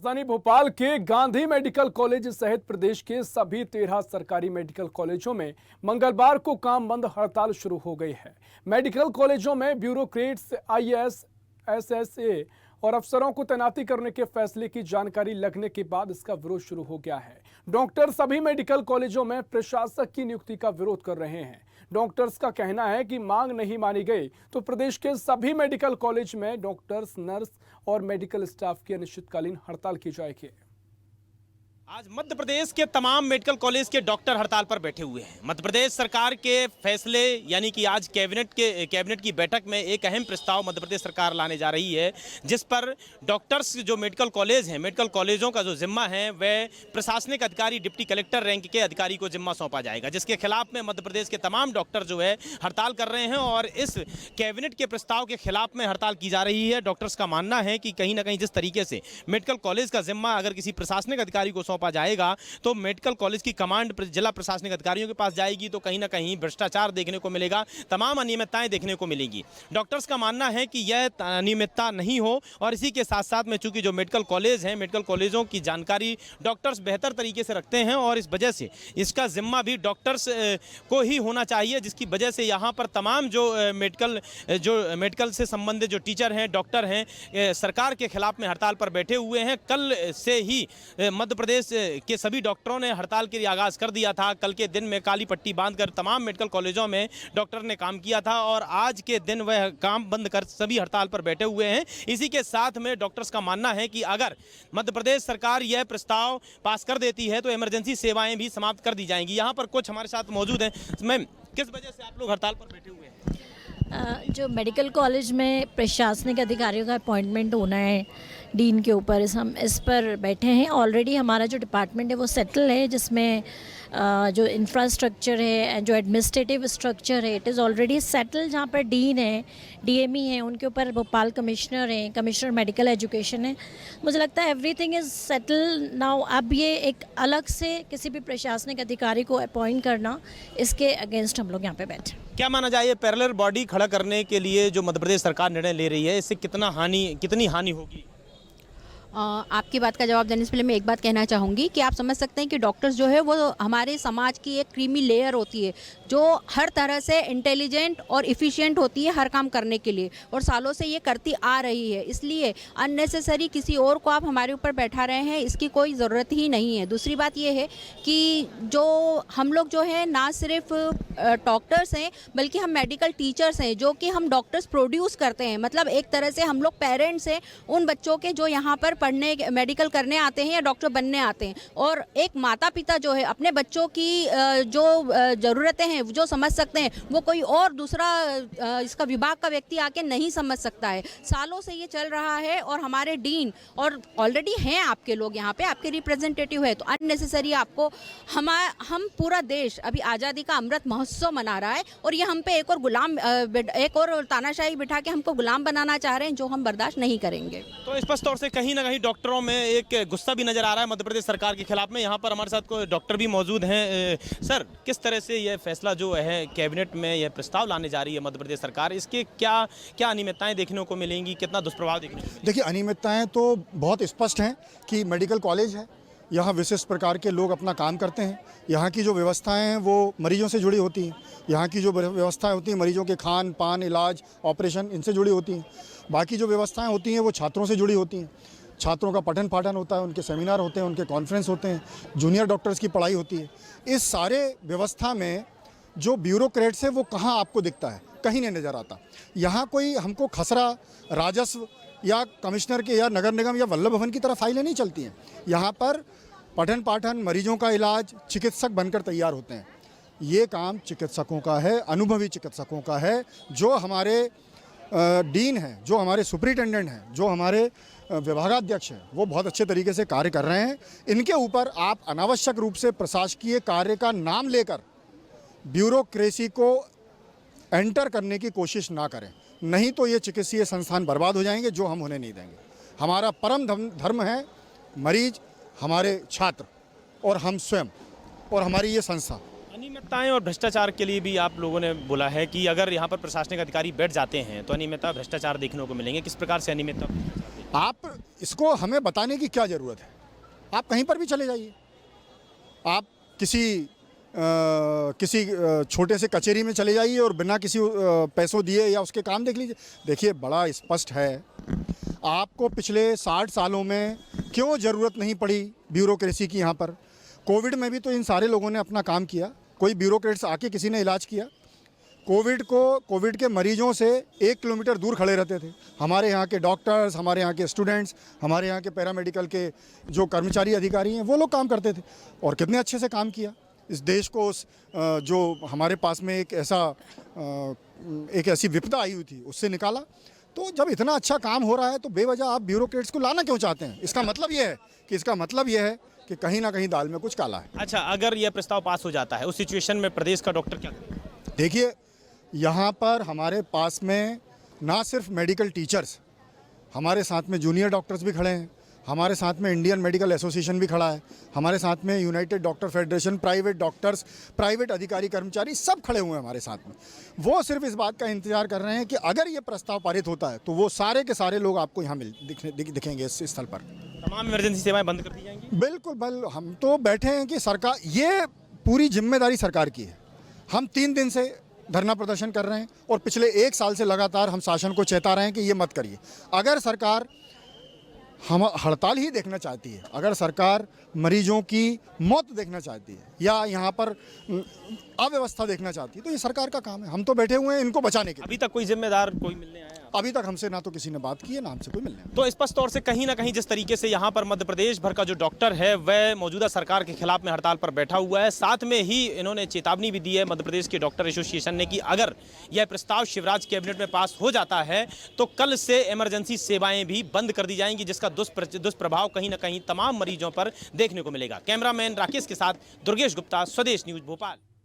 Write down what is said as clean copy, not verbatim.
राजधानी भोपाल के Gandhi medical college सहित प्रदेश के सभी 13 सरकारी मेडिकल कॉलेजों में मंगलवार को काम बंद हड़ताल शुरू हो गई है। मेडिकल कॉलेजों में ब्यूरोक्रेट्स, आईएएस, एसएसए और अफसरों को तैनाती करने के फैसले की जानकारी लगने के बाद इसका विरोध शुरू हो गया है। डॉक्टर सभी मेडिकल कॉलेजों में प्रशासक की नियुक्ति का विरोध कर रहे हैं। डॉक्टर्स का कहना है कि मांग नहीं मानी गई तो प्रदेश के सभी मेडिकल कॉलेज में डॉक्टर्स, नर्स और मेडिकल स्टाफ की अनिश्चितकालीन हड़ताल की जाएगी। आज मध्य प्रदेश के तमाम मेडिकल कॉलेज के डॉक्टर हड़ताल पर बैठे हुए हैं। मध्य प्रदेश सरकार के फैसले यानी कि आज कैबिनेट की बैठक में एक अहम प्रस्ताव मध्य प्रदेश सरकार लाने जा रही है, जिस पर डॉक्टर्स जो मेडिकल कॉलेज हैं, मेडिकल कॉलेजों का जो जिम्मा है वह प्रशासनिक अधिकारी, डिप्टी कलेक्टर रैंक के अधिकारी को जिम्मा सौंपा जाएगा, जिसके खिलाफ में मध्य प्रदेश के तमाम डॉक्टर जो है हड़ताल कर रहे हैं। और इस कैबिनेट के प्रस्ताव के खिलाफ में हड़ताल की जा रही है। डॉक्टर्स का मानना है कि कहीं ना कहीं जिस तरीके से मेडिकल कॉलेज का जिम्मा अगर किसी प्रशासनिक अधिकारी को सौंपा जाएगा तो मेडिकल कॉलेज की कमांड जिला प्रशासनिक अधिकारियों के पास जाएगी, तो कहीं ना कहीं भ्रष्टाचार देखने को मिलेगा, तमाम अनियमितताएं देखने को मिलेगी। डॉक्टर्स का मानना है कि यह अनियमितता नहीं हो और इसी के साथ साथ में चूंकि जो मेडिकल कॉलेज हैं, मेडिकल कॉलेजों की जानकारी डॉक्टर्स बेहतर तरीके से रखते हैं और इस वजह से इसका जिम्मा भी डॉक्टर्स को ही होना चाहिए, जिसकी वजह से यहाँ पर तमाम जो मेडिकल से संबंधित जो टीचर हैं, डॉक्टर हैं, सरकार के खिलाफ में हड़ताल पर बैठे हुए हैं। कल से ही मध्य प्रदेश के सभी डॉक्टरों ने हड़ताल के लिए आगाज कर दिया था। कल के दिन में काली पट्टी बांधकर तमाम मेडिकल कॉलेजों में डॉक्टर ने काम किया था और आज के दिन वह काम बंद कर सभी हड़ताल पर बैठे हुए हैं। इसी के साथ में डॉक्टर्स का मानना है कि अगर मध्य प्रदेश सरकार यह प्रस्ताव पास कर देती है तो इमरजेंसी सेवाएं भी समाप्त कर दी जाएंगी। यहाँ पर कुछ हमारे साथ मौजूद हैं। मैम, किस वजह से आप लोग हड़ताल पर बैठे हुए हैं? जो मेडिकल कॉलेज में प्रशासनिक अधिकारियों का अपॉइंटमेंट होना है डीन के ऊपर, हम इस पर बैठे हैं। ऑलरेडी हमारा जो डिपार्टमेंट है वो सेटल है, जिसमें जो इंफ्रास्ट्रक्चर है, जो एडमिनिस्ट्रेटिव स्ट्रक्चर है, इट इज़ ऑलरेडी सेटल। जहाँ पर डीन है, डीएमई है, उनके ऊपर भोपाल कमिश्नर हैं, कमिश्नर मेडिकल एजुकेशन है। मुझे लगता है एवरीथिंग इज़ सेटल नाउ। अब ये एक अलग से किसी भी प्रशासनिक अधिकारी को अपॉइंट करना, इसके अगेंस्ट हम लोग यहाँ पे बैठे। क्या माना जाए, पैरेलल बॉडी खड़ा करने के लिए जो मध्य प्रदेश सरकार निर्णय ले रही है, इससे कितनी हानि होगी? आपकी बात का जवाब देने से पहले मैं एक बात कहना चाहूँगी कि आप समझ सकते हैं कि डॉक्टर्स जो है वो हमारे समाज की एक क्रीमी लेयर होती है, जो हर तरह से इंटेलिजेंट और इफ़िशिएंट होती है हर काम करने के लिए, और सालों से ये करती आ रही है। इसलिए अननेसेसरी किसी और को आप हमारे ऊपर बैठा रहे हैं, इसकी कोई ज़रूरत ही नहीं है। दूसरी बात ये है कि जो हम लोग जो है ना सिर्फ डॉक्टर्स हैं बल्कि हम मेडिकल टीचर्स हैं, जो कि हम डॉक्टर्स प्रोड्यूस करते हैं। मतलब एक तरह से हम लोग पेरेंट्स हैं उन बच्चों के जो यहाँ पर पढ़ने, मेडिकल करने आते हैं या डॉक्टर बनने आते हैं। और एक माता पिता जो है अपने बच्चों की जो ज़रूरतें हैं जो समझ सकते हैं, वो कोई और दूसरा इसका विभाग का व्यक्ति आके नहीं समझ सकता है। सालों से ये चल रहा है और हमारे डीन और ऑलरेडी हैं आपके लोग यहाँ पे, आपके रिप्रेजेंटेटिव है, तो अननेसेसरी आपको हम पूरा देश अभी आज़ादी का अमृत महोत्सव मना रहा है और ये हम पे एक और तानाशाही बिठा के हमको गुलाम बनाना चाह रहे हैं, जो हम बर्दाश्त नहीं करेंगे। तो स्पष्ट तौर से कहीं ना कहीं डॉक्टरों में एक गुस्सा भी नजर आ रहा है मध्य प्रदेश सरकार के खिलाफ में। यहाँ पर हमारे साथ कोई डॉक्टर भी मौजूद हैं। सर, किस तरह से यह फैसला जो है कैबिनेट में यह प्रस्ताव लाने जा रही है मध्य प्रदेश सरकार, इसके क्या अनियमितताएं देखने को मिलेंगी, कितना दुष्प्रभाव देखने को मिलेंगे? देखिए, अनियमितताएं तो बहुत स्पष्ट हैं कि मेडिकल कॉलेज है, यहाँ विशिष्ट प्रकार के लोग अपना काम करते हैं। यहाँ की जो व्यवस्थाएं हैं वो मरीजों से जुड़ी होती हैं। यहाँ की जो व्यवस्थाएं होती हैं मरीजों के खान पान, इलाज, ऑपरेशन, इनसे जुड़ी होती हैं। बाकी जो व्यवस्थाएं होती हैं वो छात्रों से जुड़ी होती हैं। छात्रों का पठन पाठन होता है, उनके सेमिनार होते हैं, उनके कॉन्फ्रेंस होते हैं, जूनियर डॉक्टर्स की पढ़ाई होती है। इस सारे व्यवस्था में जो ब्यूरोक्रेट्स है वो कहाँ आपको दिखता है? कहीं नहीं नज़र आता। यहाँ कोई हमको खसरा राजस्व या कमिश्नर के या नगर निगम या वल्लभ भवन की तरह फाइलें नहीं चलती हैं। यहाँ पर पठन पाठन, मरीजों का इलाज, चिकित्सक बनकर तैयार होते हैं। ये काम चिकित्सकों का है, अनुभवी चिकित्सकों का है। जो हमारे डीन हैं, जो हमारे सुपरिटेंडेंट हैं, जो हमारे विभागाध्यक्ष हैं, वो बहुत अच्छे तरीके से कार्य कर रहे हैं। इनके ऊपर आप अनावश्यक रूप से प्रशासकीय कार्य का नाम लेकर ब्यूरोक्रेसी को एंटर करने की कोशिश ना करें, नहीं तो ये चिकित्सीय संस्थान बर्बाद हो जाएंगे, जो हम होने नहीं देंगे। हमारा परम धर्म है मरीज, हमारे छात्र और हम स्वयं और हमारी ये संस्था। अनियमितताएं और भ्रष्टाचार के लिए भी आप लोगों ने बोला है कि अगर यहाँ पर प्रशासनिक अधिकारी बैठ जाते हैं तो अनियमितता, भ्रष्टाचार देखने को मिलेंगे। किस प्रकार से अनियमितता? आप इसको हमें बताने की क्या ज़रूरत है? आप कहीं पर भी चले जाइए, आप किसी छोटे से कचहरी में चले जाइए और बिना किसी पैसों दिए या उसके काम देख लीजिए। देखिए, बड़ा स्पष्ट है, आपको पिछले 60 सालों में क्यों ज़रूरत नहीं पड़ी ब्यूरोक्रेसी की। यहाँ पर कोविड में भी तो इन सारे लोगों ने अपना काम किया, कोई ब्यूरोक्रेट्स आके किसी ने इलाज किया। कोविड के मरीजों से 1 किलोमीटर दूर खड़े रहते थे हमारे यहाँ के डॉक्टर्स, हमारे यहाँ के स्टूडेंट्स, हमारे यहाँ के पैरामेडिकल के जो कर्मचारी अधिकारी हैं, वो लोग काम करते थे और कितने अच्छे से काम किया। इस देश को जो हमारे पास में एक ऐसी विपदा आई हुई थी, उससे निकाला। तो जब इतना अच्छा काम हो रहा है तो बेवजह आप ब्यूरोक्रेट्स को लाना क्यों चाहते हैं? इसका मतलब ये है कि कहीं ना कहीं दाल में कुछ काला है। अच्छा, अगर यह प्रस्ताव पास हो जाता है, उस सिचुएशन में प्रदेश का डॉक्टर क्या करेगा? देखिए, यहाँ पर हमारे पास में ना सिर्फ मेडिकल टीचर्स, हमारे साथ में जूनियर डॉक्टर्स भी खड़े हैं, हमारे साथ में इंडियन मेडिकल एसोसिएशन भी खड़ा है, हमारे साथ में United doctor federation, private doctors, private अधिकारी कर्मचारी सब खड़े हुए हैं हमारे साथ में। वो सिर्फ इस बात का इंतजार कर रहे हैं कि अगर ये प्रस्ताव पारित होता है तो वो सारे के सारे लोग आपको यहाँ दिखेंगे इस स्थल पर। तमाम इमरजेंसी सेवाएं बंद कर दी जाएंगी? बिल्कुल, हम तो बैठे हैं कि सरकार, ये पूरी जिम्मेदारी सरकार की है। हम 3 दिन से धरना प्रदर्शन कर रहे हैं और पिछले 1 साल से लगातार हम शासन को चेता रहे हैं कि ये मत करिए। अगर सरकार हम हड़ताल ही देखना चाहती है, अगर सरकार मरीजों की मौत देखना चाहती है या यहाँ पर अव्यवस्था देखना चाहती है, तो ये सरकार का काम है। हम तो बैठे हुए हैं इनको बचाने के लिए। अभी तक कोई जिम्मेदार कोई मिलने आया? अभी तक हमसे ना तो किसी ने बात की है, ना हमसे कोई मिलने आया। तो स्पष्ट तौर से कहीं ना कहीं जिस तरीके से यहाँ पर मध्य प्रदेश भर का जो डॉक्टर है वह मौजूदा सरकार के खिलाफ में हड़ताल पर बैठा हुआ है। साथ में ही इन्होंने चेतावनी भी दी है मध्य प्रदेश के डॉक्टर एसोसिएशन ने कि अगर यह प्रस्ताव शिवराज कैबिनेट में पास हो जाता है तो कल से इमरजेंसी सेवाएं भी बंद कर दी जाएंगी, जिसका दुष्प्रभाव कहीं ना कहीं तमाम मरीजों पर देखने को मिलेगा। कैमरामैन राकेश के साथ दुर्गेश गुप्ता, स्वदेश न्यूज, भोपाल।